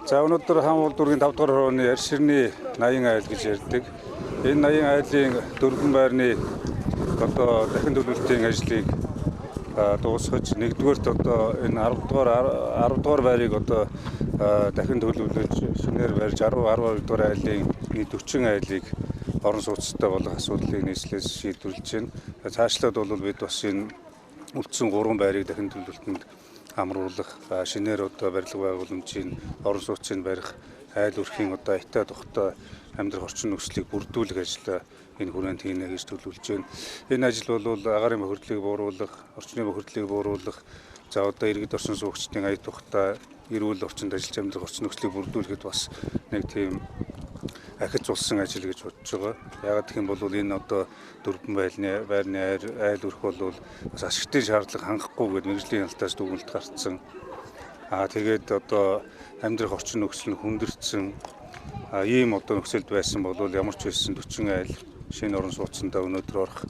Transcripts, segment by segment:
За өнөөдөр хаан улдургийн 5 дугаар хорооны арь ширний 80 айл гэж ярьдаг. Энэ 80 айлын дөрвөн байрны одоо дахин төлөвлөлтийн ажлыг дуусгаж нэгдүгээрт одоо энэ 10 дугаар байрыг одоо дахин төлөвлөж шинээр барьж 10 дугаар айлын нийт 40 айлыг орон сууцтай болох асуудлыг нийслэлээс шийдвэрлэж байна. Цаашлаад бол бид бас энэ үлдсэн 3 байрыг дахин төлөвлөлтөнд амруулах, шинээр одоо барилга байгууламжийн орон сууцыг барих, айл өрхийн одоо итэ тухтай амьдрах орчин нөхцөлийг бүрдүүлэх ажил энэ хүрээнд хийнэ гэж төлөвлөж байна. Энэ ажил бол агаарын бохирдлыг бууруулах, орчны бохирдлыг бууруулах, за одоо иргэд орчин суугчдын ая тухтай эрүүл орчинд ажиллаж амьдрах орчин нөхцөлийг бүрдүүлэхэд бас нэг тийм ахиц улсан ажил гэж бодож байгаа. Яагаад гэх юм бол энэ одоо дөрвөн байрны айл өрх бол бас ашигтын шаардлага хангахгүйгээд мэргэжлийн ялтаас дүгнэлт гарцсан. Тэгээд одоо амьдрах орчин нөхцөл нь хүндэрсэн. Ийм одоо нөхцөлд байсан бол ямар ч байсан 40 айл шинэ орон сууцндаа өнөөдөр орох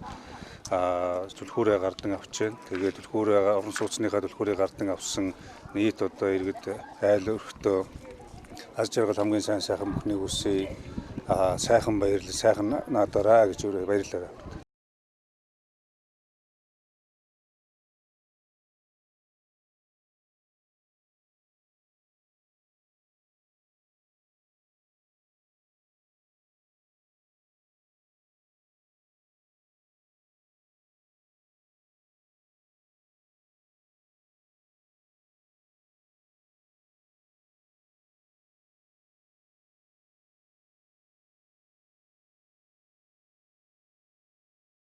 түлхүүрээ гардан авч байна. Тэгээд орон сууцныхаа түлхүүрийг гардан авсан нийт одоо иргэд айл өрхтөө аз жаргал хамгийн сайн сайхан бүхнийг хүсье. Сайхан баярлалаа, сайхан наадаараа гэж баярлалаа.